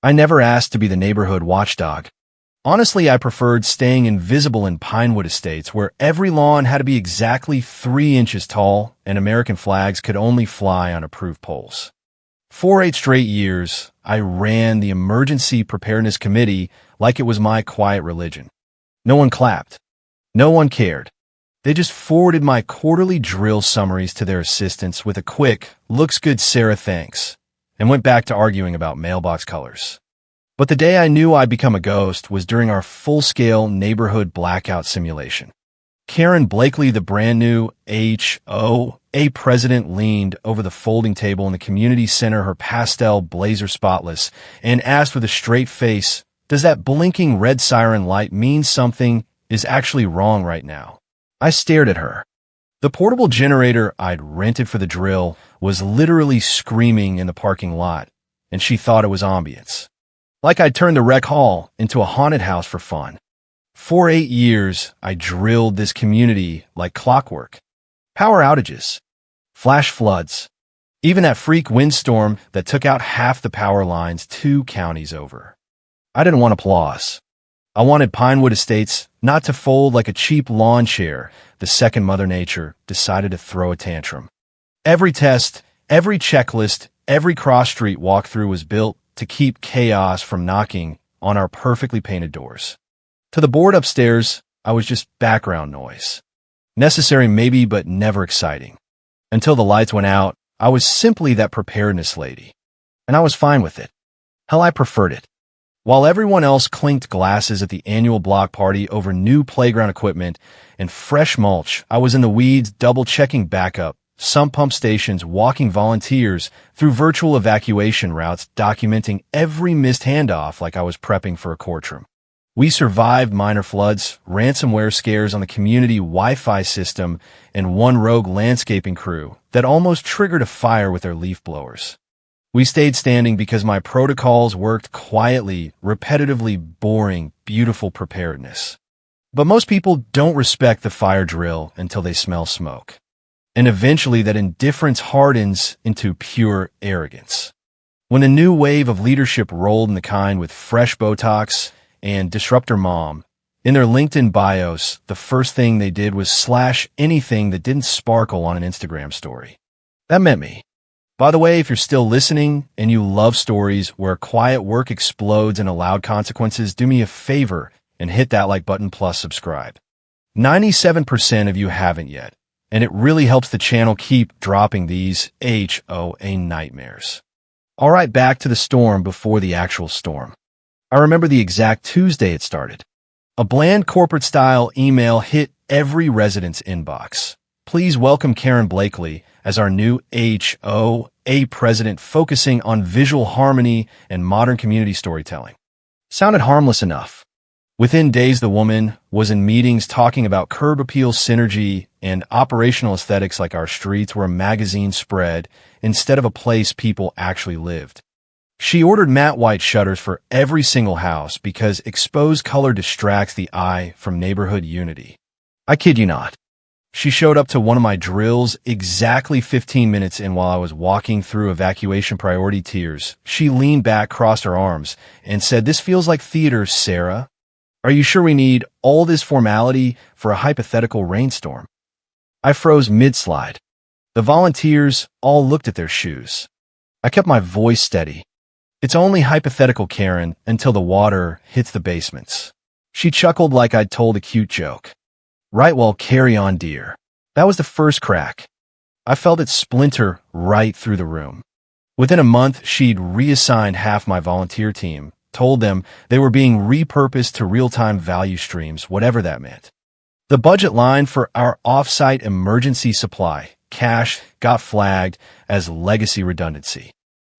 I never asked to be the neighborhood watchdog. Honestly, I preferred staying invisible in Pinewood Estates, where every lawn had to be exactly 3 inches tall and American flags could only fly on approved poles. For 8 straight years, I ran the Emergency Preparedness Committee like it was my quiet religion. No one clapped. No one cared. They just forwarded my quarterly drill summaries to their assistants with a quick, "Looks good, Sarah, thanks," and went back to arguing about mailbox colors. But the day I knew I'd become a ghost was during our full-scale neighborhood blackout simulation. Karen Blakely, the brand-new HOA president, leaned over the folding table in the community center, her pastel blazer spotless, and asked with a straight face, "Does that blinking red siren light mean something is actually wrong right now?" I stared at her. The portable generator I'd rented for the drill was literally screaming in the parking lot, and she thought it was ambience. Like I'd turned the rec hall into a haunted house for fun. For 8 years, I drilled this community like clockwork. Power outages, flash floods, even that freak windstorm that took out half the power lines 2 counties over. I didn't want applause. I wanted Pinewood Estates not to fold like a cheap lawn chair the second Mother Nature decided to throw a tantrum. Every test, every checklist, every cross-street walkthrough was built to keep chaos from knocking on our perfectly painted doors. To the board upstairs, I was just background noise. Necessary maybe, but never exciting. Until the lights went out, I was simply that preparedness lady. And I was fine with it. Hell, I preferred it. While everyone else clinked glasses at the annual block party over new playground equipment and fresh mulch, I was in the weeds double-checking backup, sump pump stations, walking volunteers through virtual evacuation routes, documenting every missed handoff like I was prepping for a courtroom. We survived minor floods, ransomware scares on the community Wi-Fi system, and one rogue landscaping crew that almost triggered a fire with their leaf blowers. We stayed standing because my protocols worked quietly, repetitively, boring, beautiful preparedness. But most people don't respect the fire drill until they smell smoke. And eventually that indifference hardens into pure arrogance. When a new wave of leadership rolled in, the kind with fresh Botox and disruptor mom in their LinkedIn bios, the first thing they did was slash anything that didn't sparkle on an Instagram story. That meant me. By the way, if you're still listening and you love stories where quiet work explodes into loud consequences, do me a favor and hit that like button plus subscribe. 97% of you haven't yet, and it really helps the channel keep dropping these HOA nightmares. All right, back to the storm before the actual storm. I remember the exact Tuesday it started. A bland corporate-style email hit every resident's inbox. Please welcome Karen Blakely as our new HOA president, focusing on visual harmony and modern community storytelling. Sounded harmless enough. Within days, the woman was in meetings talking about curb appeal synergy and operational aesthetics like our streets were a magazine spread instead of a place people actually lived. She ordered matte white shutters for every single house because exposed color distracts the eye from neighborhood unity. I kid you not. She showed up to one of my drills exactly 15 minutes in while I was walking through evacuation priority tiers. She leaned back, crossed her arms, and said, "This feels like theater, Sarah. Are you sure we need all this formality for a hypothetical rainstorm?" I froze mid-slide. The volunteers all looked at their shoes. I kept my voice steady. "It's only hypothetical, Karen, until the water hits the basements." She chuckled like I'd told a cute joke. "Right, well, carry on, dear." That was the first crack. I felt it splinter right through the room. Within a month, she'd reassigned half my volunteer team, told them they were being repurposed to real-time value streams, whatever that meant. The budget line for our off-site emergency supply, cash, got flagged as legacy redundancy.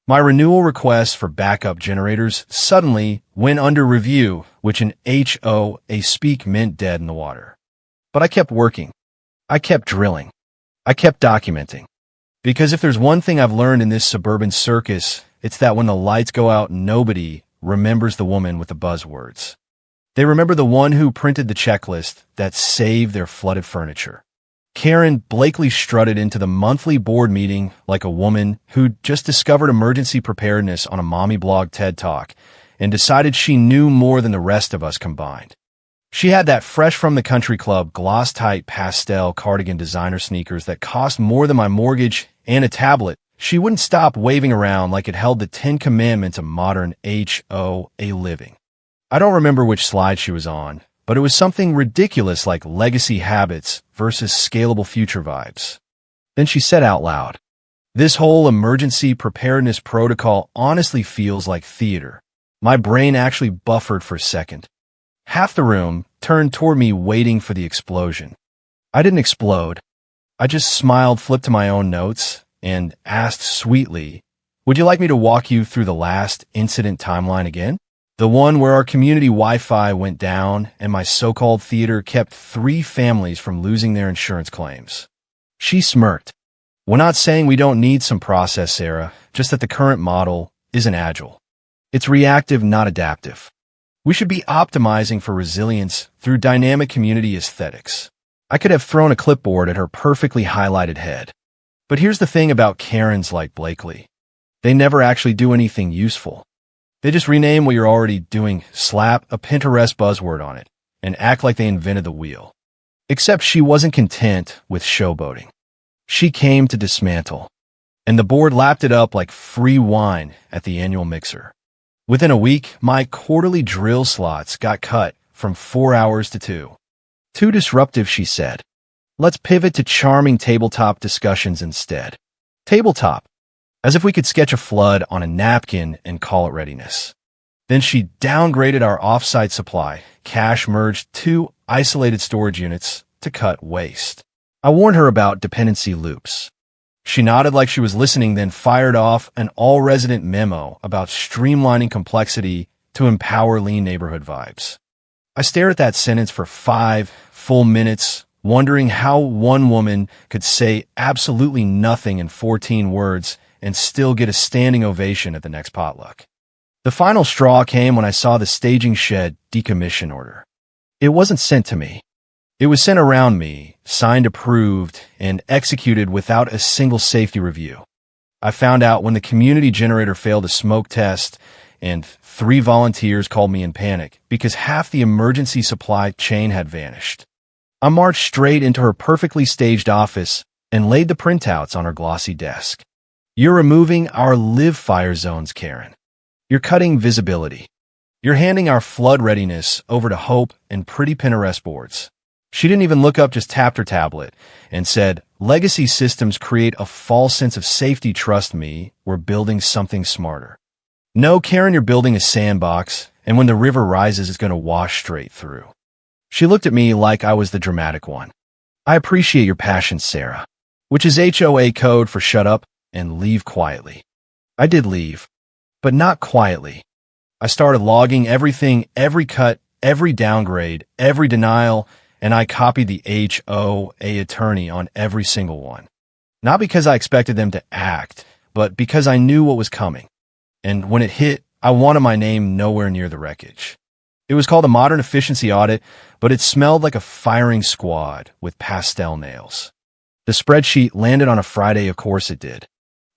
My renewal request for backup generators suddenly went under review, which in HOA speak meant dead in the water. But I kept working. I kept drilling. I kept documenting. Because if there's one thing I've learned in this suburban circus, it's that when the lights go out, nobody remembers the woman with the buzzwords. They remember the one who printed the checklist that saved their flooded furniture. Karen Blakely strutted into the monthly board meeting like a woman who'd just discovered emergency preparedness on a mommy blog TED Talk and decided she knew more than the rest of us combined. She had that fresh from the country club gloss-tight pastel cardigan designer sneakers that cost more than my mortgage and a tablet she wouldn't stop waving around like it held the 10 Commandments of modern HOA living. I don't remember which slide she was on, but it was something ridiculous like legacy habits versus scalable future vibes. Then she said out loud, "This whole emergency preparedness protocol honestly feels like theater." My brain actually buffered for a second. Half the room turned toward me waiting for the explosion. I didn't explode. I just smiled, flipped to my own notes, and asked sweetly, "Would you like me to walk you through the last incident timeline again? The one where our community Wi-Fi went down and my so-called theater kept 3 families from losing their insurance claims." She smirked. "We're not saying we don't need some process, Sarah, just that the current model isn't agile. It's reactive, not adaptive. We should be optimizing for resilience through dynamic community aesthetics." I could have thrown a clipboard at her perfectly highlighted head. But here's the thing about Karens like Blakely. They never actually do anything useful. They just rename what you're already doing, slap a Pinterest buzzword on it, and act like they invented the wheel. Except she wasn't content with showboating. She came to dismantle. And the board lapped it up like free wine at the annual mixer. Within a week, my quarterly drill slots got cut from 4 hours to 2. Too disruptive, she said. Let's pivot to charming tabletop discussions instead. Tabletop, as if we could sketch a flood on a napkin and call it readiness. Then she downgraded our off-site supply, cash merged 2 isolated storage units to cut waste. I warned her about dependency loops. She nodded like she was listening, then fired off an all-resident memo about streamlining complexity to empower lean neighborhood vibes. I stared at that sentence for 5 full minutes, wondering how one woman could say absolutely nothing in 14 words and still get a standing ovation at the next potluck. The final straw came when I saw the staging shed decommission order. It wasn't sent to me. It was sent around me, signed, approved, and executed without a single safety review. I found out when the community generator failed a smoke test, and 3 volunteers called me in panic because half the emergency supply chain had vanished. I marched straight into her perfectly staged office and laid the printouts on her glossy desk. "You're removing our live fire zones, Karen. You're cutting visibility. You're handing our flood readiness over to Hope and pretty Pinterest boards." She didn't even look up, just tapped her tablet and said, "Legacy systems create a false sense of safety. Trust me, we're building something smarter." "No, Karen, you're building a sandbox, and when the river rises, it's going to wash straight through." She looked at me like I was the dramatic one. "I appreciate your passion, Sarah," which is HOA code for shut up and leave quietly. I did leave, but not quietly. I started logging everything, every cut, every downgrade, every denial, and I copied the HOA attorney on every single one. Not because I expected them to act, but because I knew what was coming. And when it hit, I wanted my name nowhere near the wreckage. It was called a modern efficiency audit, but it smelled like a firing squad with pastel nails. The spreadsheet landed on a Friday, of course it did.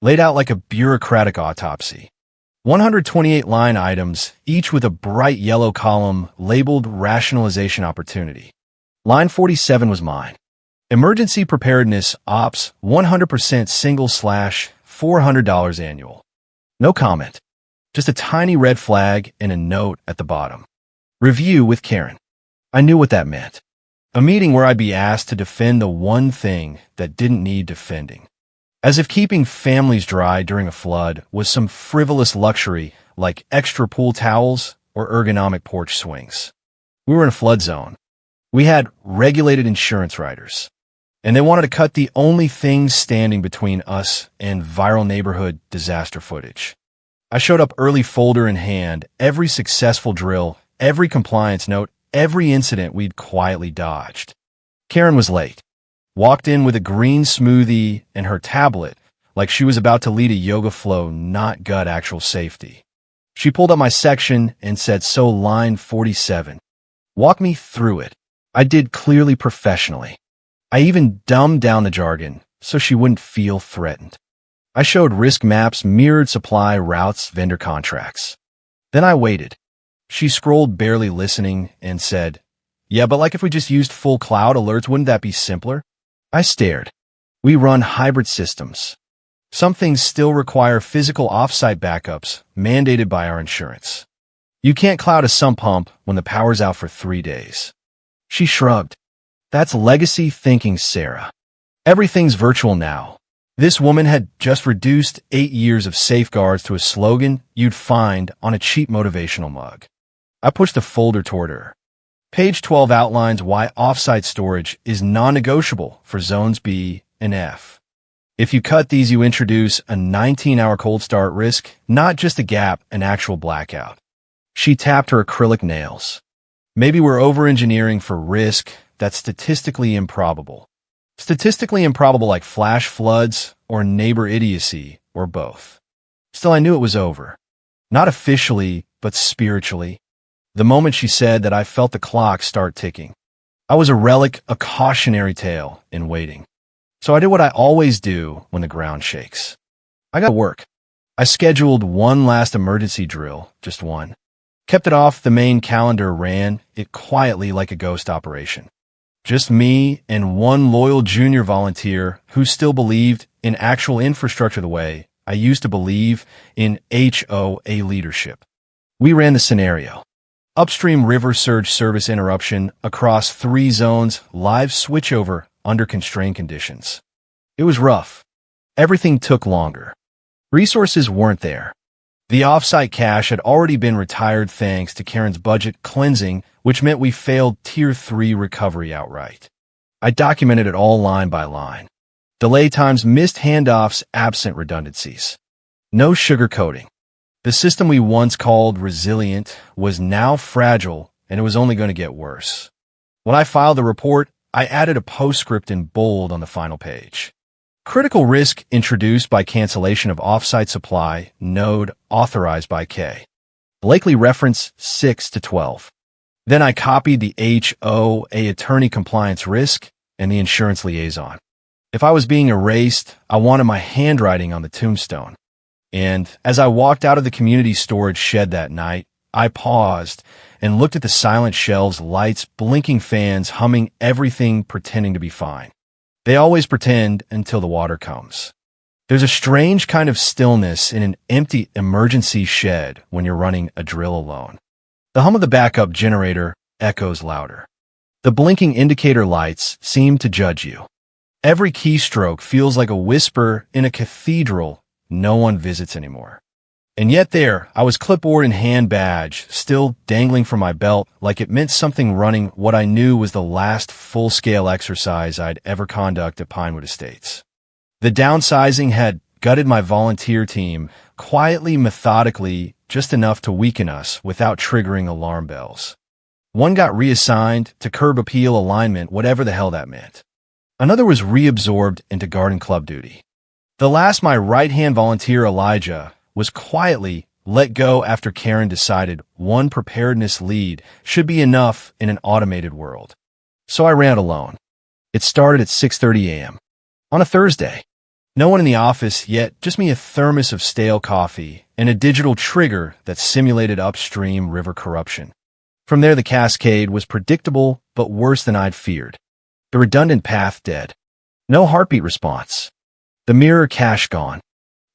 Laid out like a bureaucratic autopsy. 128 line items, each with a bright yellow column labeled rationalization opportunity. Line 47 was mine. Emergency preparedness ops 100% $400 annual. No comment. Just a tiny red flag and a note at the bottom. Review with Karen. I knew what that meant. A meeting where I'd be asked to defend the one thing that didn't need defending. As if keeping families dry during a flood was some frivolous luxury like extra pool towels or ergonomic porch swings. We were in a flood zone. We had regulated insurance riders. And they wanted to cut the only thing standing between us and viral neighborhood disaster footage. I showed up early, folder in hand, every successful drill, every compliance note, every incident we'd quietly dodged. Karen was late. Walked in with a green smoothie and her tablet like she was about to lead a yoga flow, not gut actual safety. She pulled up my section and said, "So line 47. Walk me through it." I did, clearly professionally. I even dumbed down the jargon so she wouldn't feel threatened. I showed risk maps, mirrored supply routes, vendor contracts. Then I waited. She scrolled, barely listening, and said, "Yeah, but like if we just used full cloud alerts, wouldn't that be simpler?" I stared. We run hybrid systems. Some things still require physical off-site backups, mandated by our insurance. You can't cloud a sump pump when the power's out for 3 days. She shrugged. That's legacy thinking, Sarah. Everything's virtual now. This woman had just reduced 8 years of safeguards to a slogan you'd find on a cheap motivational mug. I pushed the folder toward her. Page 12 outlines why offsite storage is non-negotiable for zones B and F. If you cut these, you introduce a 19-hour cold start risk, not just a gap, an actual blackout. She tapped her acrylic nails. Maybe we're over-engineering for risk that's statistically improbable. Statistically improbable like flash floods or neighbor idiocy or both. Still, I knew it was over. Not officially, but spiritually. The moment she said that, I felt the clock start ticking. I was a relic, a cautionary tale in waiting. So I did what I always do when the ground shakes. I got to work. I scheduled one last emergency drill, just one. Kept it off the main calendar, ran it quietly like a ghost operation. Just me and one loyal junior volunteer who still believed in actual infrastructure the way I used to believe in HOA leadership. We ran the scenario. Upstream river surge service interruption across 3 zones, live switchover under constrained conditions. It was rough. Everything took longer. Resources weren't there. The offsite cache had already been retired thanks to Karen's budget cleansing, which meant we failed Tier 3 recovery outright. I documented it all line by line. Delay times, missed handoffs, absent redundancies. No sugarcoating. The system we once called resilient was now fragile, and it was only going to get worse. When I filed the report, I added a postscript in bold on the final page. Critical risk introduced by cancellation of offsite supply, node authorized by K. Blakely reference 6 to 12. Then I copied the HOA attorney compliance risk and the insurance liaison. If I was being erased, I wanted my handwriting on the tombstone. And as I walked out of the community storage shed that night, I paused and looked at the silent shelves, lights, blinking fans, humming, everything pretending to be fine. They always pretend until the water comes. There's a strange kind of stillness in an empty emergency shed when you're running a drill alone. The hum of the backup generator echoes louder. The blinking indicator lights seem to judge you. Every keystroke feels like a whisper in a cathedral no one visits anymore. And yet there, I was, clipboard in hand, badge still dangling from my belt, like it meant something, running what I knew was the last full-scale exercise I'd ever conduct at Pinewood Estates. The downsizing had gutted my volunteer team, quietly, methodically, just enough to weaken us without triggering alarm bells. One got reassigned to curb appeal alignment, whatever the hell that meant. Another was reabsorbed into garden club duty. The last, my right-hand volunteer, Elijah, was quietly let go after Karen decided one preparedness lead should be enough in an automated world. So I ran alone. It started at 6:30 a.m. on a Thursday. No one in the office yet, just me, a thermos of stale coffee, and a digital trigger that simulated upstream river corruption. From there, the cascade was predictable, but worse than I'd feared. The redundant path dead. No heartbeat response. The mirror cache gone.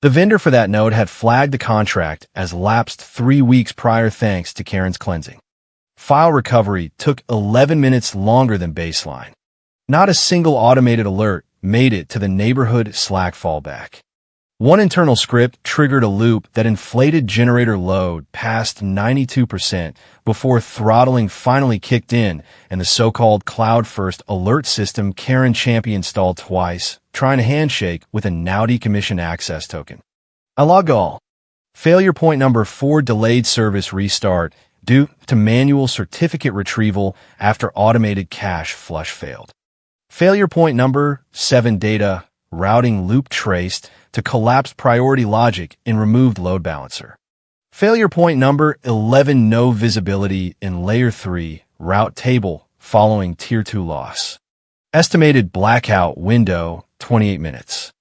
The vendor for that node had flagged the contract as lapsed 3 weeks prior thanks to Karen's cleansing. File recovery took 11 minutes longer than baseline. Not a single automated alert made it to the neighborhood Slack fallback. One internal script triggered a loop that inflated generator load past 92% before throttling finally kicked in, and the so-called cloud-first alert system Karen Champion installed twice, trying to handshake with a now decommissioned access token. I log all. Failure point number 4, delayed service restart due to manual certificate retrieval after automated cache flush failed. Failure point number 7, data routing loop traced to collapsed priority logic in removed load balancer. Failure point number 11, no visibility in layer 3 route table following tier 2 loss. Estimated blackout window, 28 minutes.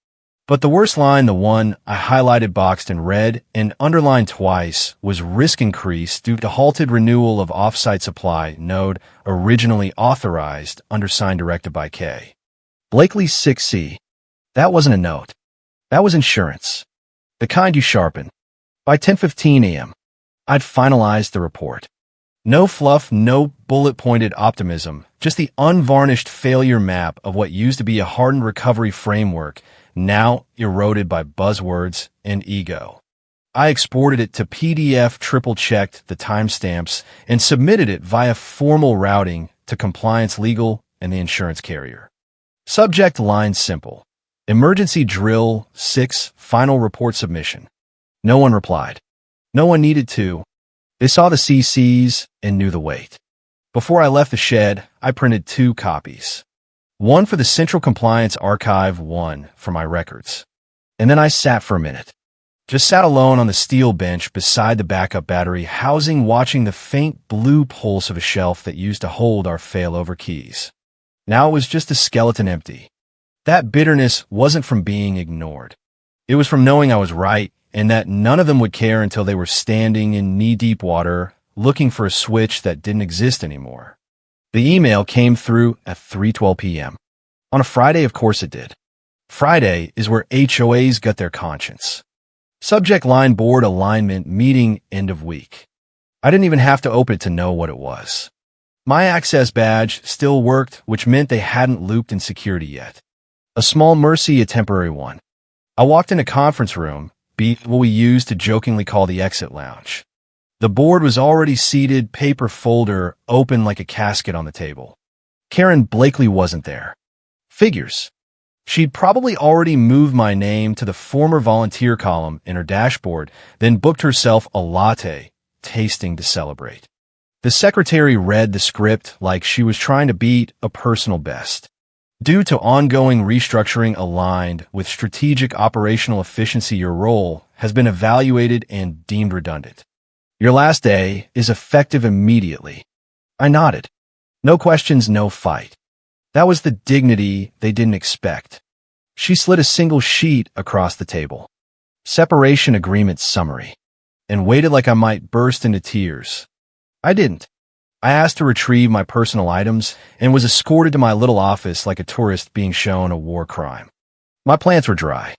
But the worst line, the one I highlighted, boxed in red, and underlined twice, was risk increase due to halted renewal of offsite supply node originally authorized, undersigned, directed by K. Blakely 6C. That wasn't a note. That was insurance. The kind you sharpen. By 10:15 a.m., I'd finalized the report. No fluff, no bullet-pointed optimism, just the unvarnished failure map of what used to be a hardened recovery framework, now eroded by buzzwords and ego. I exported it to PDF, triple-checked the timestamps, and submitted it via formal routing to compliance, legal, and the insurance carrier. Subject line simple. Emergency drill 6, final report submission. No one replied. No one needed to. They saw the CCs and knew the weight. Before I left the shed, I printed 2 copies. One for the Central Compliance Archive, one for my records. And then I sat for a minute. Just sat alone on the steel bench beside the backup battery housing, watching the faint blue pulse of a shelf that used to hold our failover keys. Now it was just a skeleton empty. That bitterness wasn't from being ignored. It was from knowing I was right, and that none of them would care until they were standing in knee-deep water, looking for a switch that didn't exist anymore. The email came through at 3:12 p.m. On a Friday, of course it did. Friday is where HOAs got their conscience. Subject line: board alignment meeting, end of week. I didn't even have to open it to know what it was. My access badge still worked, which meant they hadn't looped in security yet. A small mercy, a temporary one. I walked in a conference room, what we used to jokingly call the exit lounge. The board was already seated, paper folder open like a casket on the table. Karen Blakely wasn't there. Figures. She'd probably already moved my name to the former volunteer column in her dashboard, then booked herself a latte, tasting to celebrate. The secretary read the script like she was trying to beat a personal best. Due to ongoing restructuring aligned with strategic operational efficiency, your role has been evaluated and deemed redundant. Your last day is effective immediately. I nodded. No questions, no fight. That was the dignity they didn't expect. She slid a single sheet across the table. Separation agreement summary. And waited like I might burst into tears. I didn't. I asked to retrieve my personal items and was escorted to my little office like a tourist being shown a war crime. My plants were dry.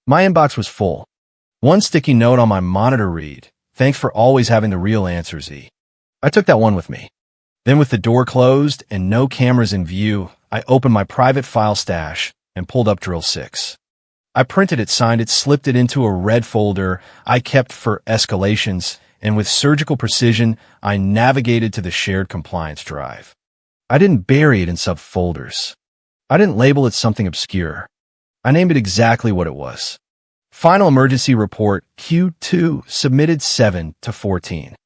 My inbox was full. One sticky note on my monitor read, "Thanks for always having the real answers, E." I took that one with me. Then, with the door closed and no cameras in view, I opened my private file stash and pulled up drill 6. I printed it, signed it, slipped it into a red folder I kept for escalations, and with surgical precision, I navigated to the shared compliance drive. I didn't bury it in subfolders. I didn't label it something obscure. I named it exactly what it was. Final emergency report Q2, submitted 7/14.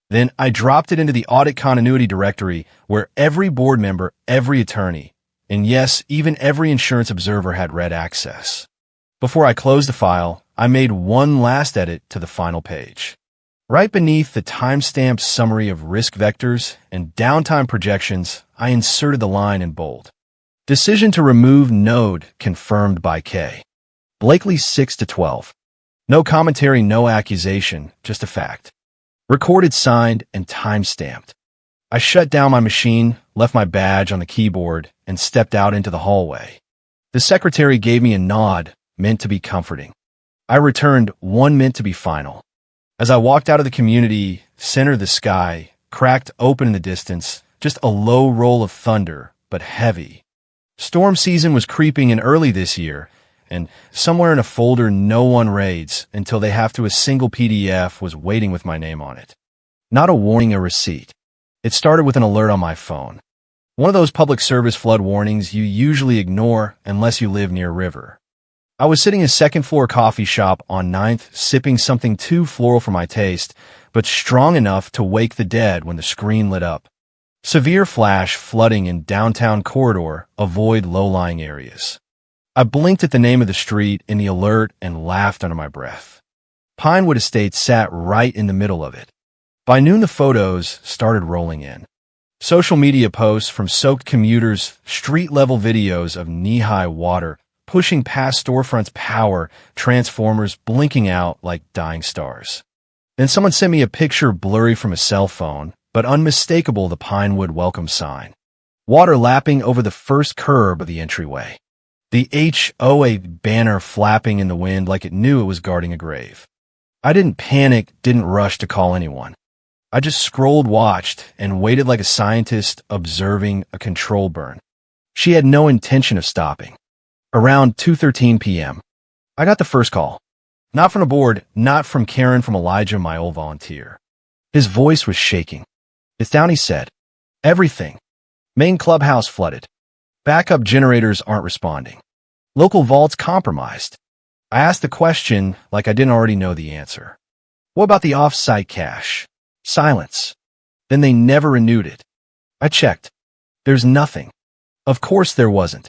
Then I dropped it into the audit continuity directory where every board member, every attorney, and yes, even every insurance observer had read access. Before I closed the file, I made one last edit to the final page. Right beneath the timestamped summary of risk vectors and downtime projections, I inserted the line in bold. Decision to remove node confirmed by K. Blakely 6/12. No commentary, no accusation, just a fact. Recorded, signed, and time-stamped. I shut down my machine, left my badge on the keyboard, and stepped out into the hallway. The secretary gave me a nod, meant to be comforting. I returned one meant to be final. As I walked out of the community center, the sky cracked open in the distance, just a low roll of thunder, but heavy. Storm season was creeping in early this year, and somewhere in a folder no one raids until they have to, a single PDF was waiting with my name on it. Not a warning, a receipt. It started with an alert on my phone. One of those public service flood warnings you usually ignore unless you live near a river. I was sitting in a second-floor coffee shop on 9th, sipping something too floral for my taste, but strong enough to wake the dead when the screen lit up. Severe flash flooding in downtown corridor, avoid low-lying areas. I blinked at the name of the street in the alert and laughed under my breath. Pinewood Estates sat right in the middle of it. By noon, the photos started rolling in. Social media posts from soaked commuters, street-level videos of knee-high water, pushing past storefronts' power, transformers blinking out like dying stars. Then someone sent me a picture blurry from a cell phone, but unmistakable the Pinewood welcome sign. Water lapping over the first curb of the entryway. The HOA banner flapping in the wind like it knew it was guarding a grave. I didn't panic, didn't rush to call anyone. I just scrolled, watched, and waited like a scientist observing a control burn. She had no intention of stopping. Around 2:13 p.m., I got the first call. Not from the board, not from Karen, from Elijah, my old volunteer. His voice was shaking. "It's down," he said. "Everything. Main clubhouse flooded. Backup generators aren't responding. Local vaults compromised." I asked the question like I didn't already know the answer. "What about the off-site cache?" Silence. Then they never renewed it. I checked. There's nothing. Of course there wasn't.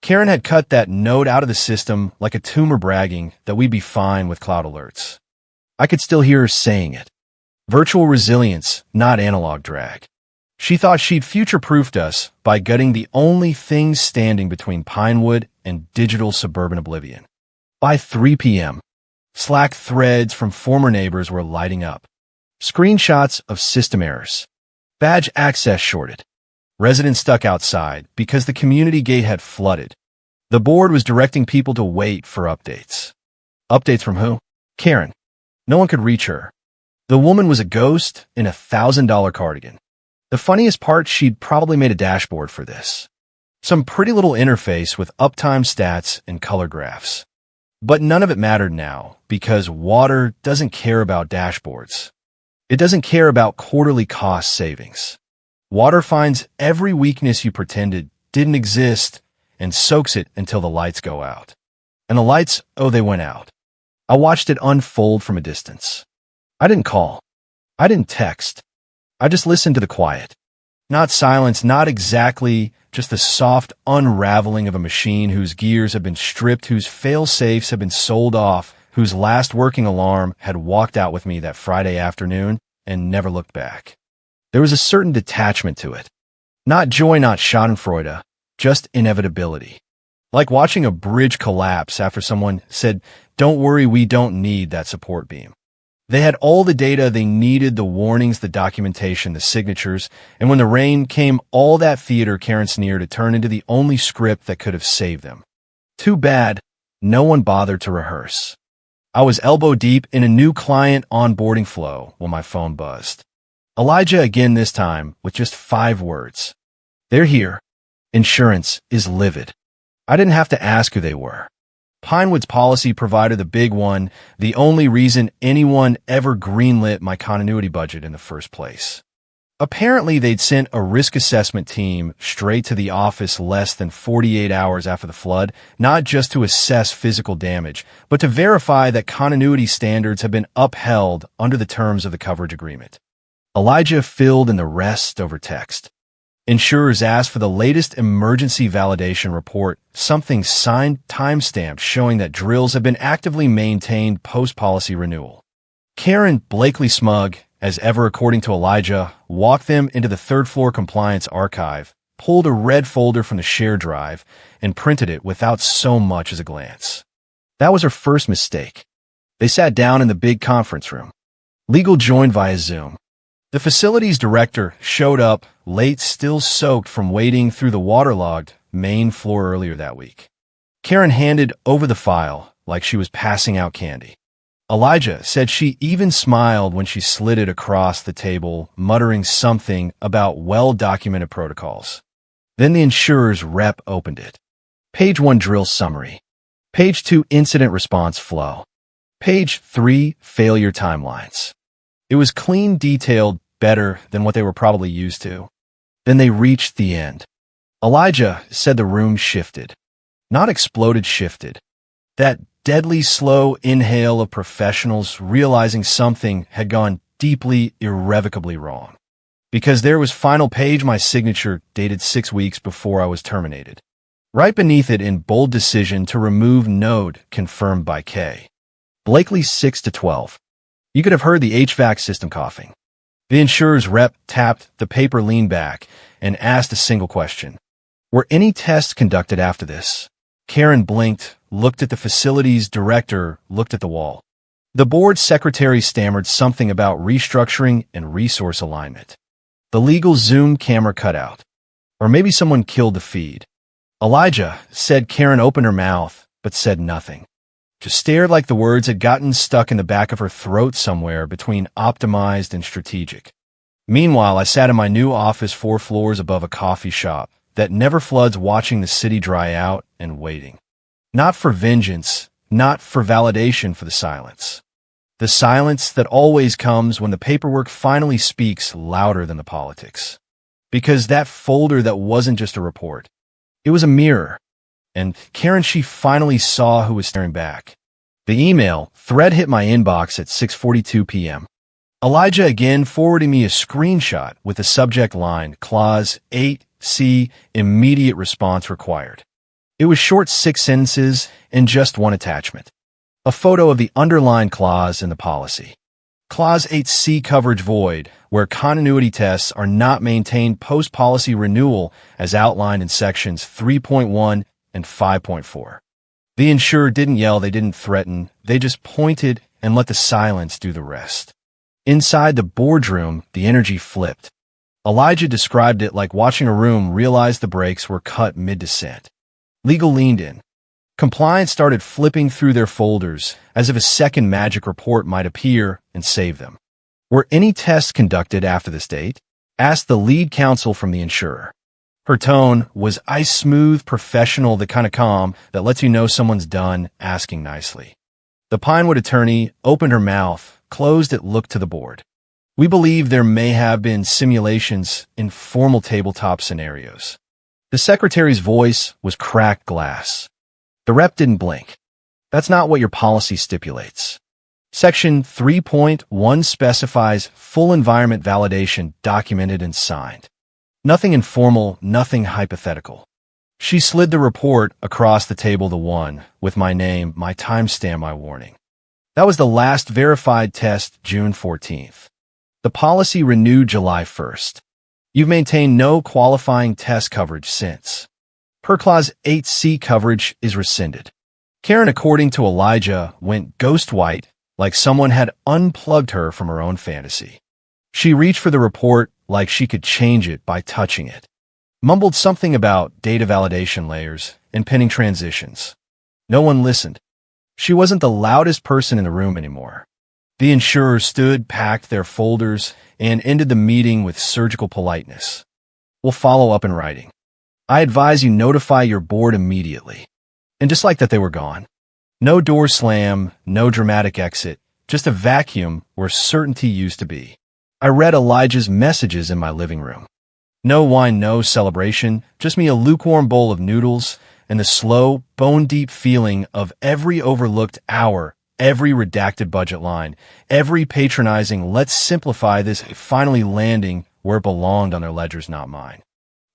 Karen had cut that node out of the system like a tumor, bragging that we'd be fine with cloud alerts. I could still hear her saying it. Virtual resilience, not analog drag. She thought she'd future-proofed us by gutting the only thing standing between Pinewood and digital suburban oblivion. By 3 p.m., Slack threads from former neighbors were lighting up. Screenshots of system errors. Badge access shorted. Residents stuck outside because the community gate had flooded. The board was directing people to wait for updates. Updates from who? Karen. No one could reach her. The woman was a ghost in a $1,000 cardigan. The funniest part, she'd probably made a dashboard for this. Some pretty little interface with uptime stats and color graphs. But none of it mattered now because water doesn't care about dashboards. It doesn't care about quarterly cost savings. Water finds every weakness you pretended didn't exist and soaks it until the lights go out. And the lights, oh, they went out. I watched it unfold from a distance. I didn't call. I didn't text. I just listened to the quiet. Not silence, not exactly, just the soft unraveling of a machine whose gears have been stripped, whose fail-safes have been sold off, whose last working alarm had walked out with me that Friday afternoon and never looked back. There was a certain detachment to it. Not joy, not schadenfreude, just inevitability. Like watching a bridge collapse after someone said, "Don't worry, we don't need that support beam." They had all the data they needed, the warnings, the documentation, the signatures, and when the rain came, all that theater Karen sneered to turn into the only script that could have saved them. Too bad, no one bothered to rehearse. I was elbow deep in a new client onboarding flow when my phone buzzed. Elijah again, this time with just 5 words. "They're here. Insurance is livid." I didn't have to ask who they were. Pinewood's policy provider, the big one, the only reason anyone ever greenlit my continuity budget in the first place. Apparently, they'd sent a risk assessment team straight to the office less than 48 hours after the flood, not just to assess physical damage, but to verify that continuity standards have been upheld under the terms of the coverage agreement. Elijah filled in the rest over text. Insurers asked for the latest emergency validation report, something signed, timestamped, showing that drills have been actively maintained post-policy renewal. Karen, Blakely smug, as ever according to Elijah, walked them into the third-floor compliance archive, pulled a red folder from the shared drive, and printed it without so much as a glance. That was her first mistake. They sat down in the big conference room. Legal joined via Zoom. The facilities director showed up late, still soaked from wading through the waterlogged main floor earlier that week. Karen handed over the file like she was passing out candy. Elijah said she even smiled when she slid it across the table, muttering something about well-documented protocols. Then the insurer's rep opened it. Page 1, drill summary. Page 2, incident response flow. Page 3, failure timelines. It was clean, detailed, better than what they were probably used to. Then they reached the end. Elijah said the room shifted. Not exploded, shifted. That deadly slow inhale of professionals realizing something had gone deeply, irrevocably wrong. Because there was final page, my signature, dated 6 weeks before I was terminated. Right beneath it, in bold, decision to remove node, confirmed by K. Blakely 6 to 12. You could have heard the HVAC system coughing. The insurer's rep tapped the paper, leaned back, and asked a single question. Were any tests conducted after this? Karen blinked, looked at the facility's director, looked at the wall. The board secretary stammered something about restructuring and resource alignment. The legal Zoom camera cut out. Or maybe someone killed the feed. Elijah, said. Karen opened her mouth, but said nothing. Just stared like the words had gotten stuck in the back of her throat somewhere between optimized and strategic. Meanwhile, I sat in my new office 4 floors above a coffee shop that never floods, watching the city dry out and waiting. Not for vengeance, not for validation, for the silence. The silence that always comes when the paperwork finally speaks louder than the politics. Because that folder, that wasn't just a report. It was a mirror. And Karen, she finally saw who was staring back. The email thread hit my inbox at 6:42 p.m. Elijah again forwarded me a screenshot with the subject line, Clause 8C, immediate response required. It was short, 6 sentences and just one attachment. A photo of the underlined clause in the policy. Clause 8C, coverage void, where continuity tests are not maintained post-policy renewal as outlined in sections 3.1 and 5.4. The insurer didn't yell, they didn't threaten, they just pointed and let the silence do the rest. Inside the boardroom, the energy flipped. Elijah described it like watching a room realize the brakes were cut mid-descent. Legal leaned in. Compliance started flipping through their folders as if a second magic report might appear and save them. Were any tests conducted after this date? Asked the lead counsel from the insurer. Her tone was ice smooth, professional, the kind of calm that lets you know someone's done asking nicely. The Pinewood attorney opened her mouth, closed it, looked to the board. We believe there may have been simulations in formal tabletop scenarios. The secretary's voice was cracked glass. The rep didn't blink. That's not what your policy stipulates. Section 3.1 specifies full environment validation documented and signed. Nothing informal, nothing hypothetical. She slid the report across the table, the one with my name, my timestamp, my warning. That was the last verified test, June 14th. The policy renewed July 1st. You've maintained no qualifying test coverage since. Per Clause 8C, coverage is rescinded. Karen, according to Elijah, went ghost white, like someone had unplugged her from her own fantasy. She reached for the report like she could change it by touching it. Mumbled something about data validation layers and pending transitions. No one listened. She wasn't the loudest person in the room anymore. The insurer stood, packed their folders, and ended the meeting with surgical politeness. We'll follow up in writing. I advise you notify your board immediately. And just like that, they were gone. No door slam, no dramatic exit, just a vacuum where certainty used to be. I read Elijah's messages in my living room. No wine, no celebration, just me, a lukewarm bowl of noodles, and the slow, bone-deep feeling of every overlooked hour, every redacted budget line, every patronizing, let's simplify this, finally landing where it belonged on their ledgers, not mine.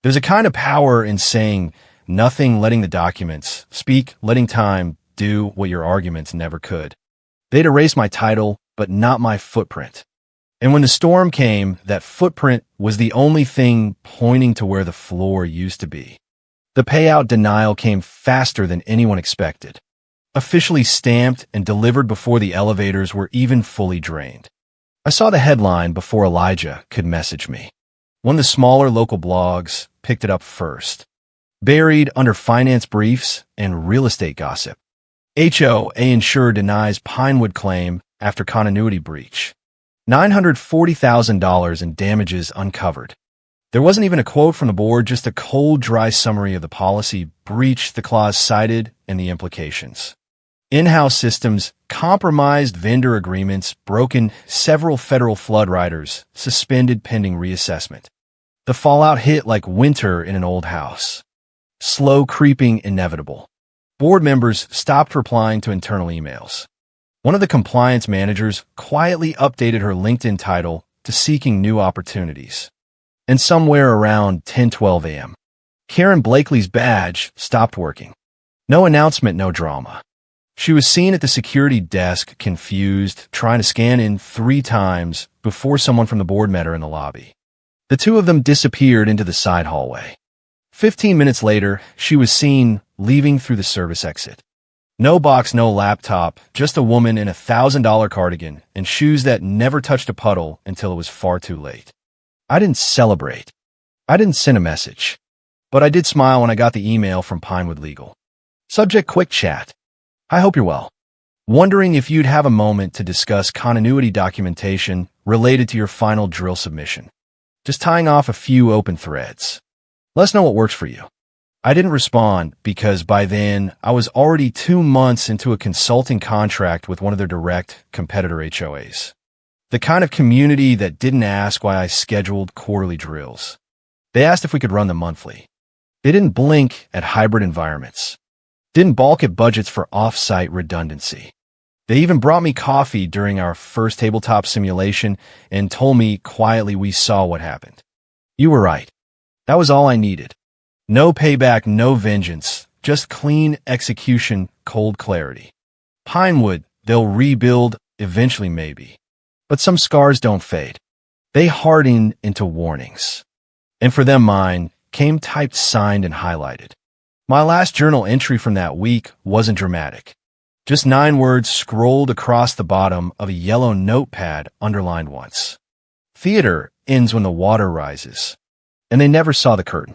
There's a kind of power in saying nothing, letting the documents speak, letting time do what your arguments never could. They'd erase my title, but not my footprint. And when the storm came, that footprint was the only thing pointing to where the floor used to be. The payout denial came faster than anyone expected. Officially stamped and delivered before the elevators were even fully drained. I saw the headline before Elijah could message me. One of the smaller local blogs picked it up first. Buried under finance briefs and real estate gossip. HOA insurer denies Pinewood claim after continuity breach. $940,000 in damages uncovered. There wasn't even a quote from the board, just a cold, dry summary of the policy breach, the clause cited, and the implications. In-house systems, compromised vendor agreements, broken, several federal flood riders, suspended pending reassessment. The fallout hit like winter in an old house. Slow creeping, inevitable. Board members stopped replying to internal emails. One of the compliance managers quietly updated her LinkedIn title to seeking new opportunities. And somewhere around 10:12 a.m., Karen Blakely's badge stopped working. No announcement, no drama. She was seen at the security desk, confused, trying to scan in 3 times before someone from the board met her in the lobby. The two of them disappeared into the side hallway. 15 minutes later, she was seen leaving through the service exit. No box, no laptop, just a woman in a $1,000 cardigan and shoes that never touched a puddle until it was far too late. I didn't celebrate. I didn't send a message. But I did smile when I got the email from Pinewood Legal. Subject: quick chat. I hope you're well. Wondering if you'd have a moment to discuss continuity documentation related to your final drill submission. Just tying off a few open threads. Let us know what works for you. I didn't respond because by then I was already 2 months into a consulting contract with one of their direct competitor HOAs. The kind of community that didn't ask why I scheduled quarterly drills. They asked if we could run them monthly. They didn't blink at hybrid environments. Didn't balk at budgets for off-site redundancy. They even brought me coffee during our first tabletop simulation and told me quietly we saw what happened. You were right. That was all I needed. No payback, no vengeance, just clean execution, cold clarity. Pinewood, they'll rebuild, eventually maybe. But some scars don't fade. They harden into warnings. And for them, mine came typed, signed, and highlighted. My last journal entry from that week wasn't dramatic. Just 9 words scrolled across the bottom of a yellow notepad underlined once. Theater ends when the water rises. And they never saw the curtain.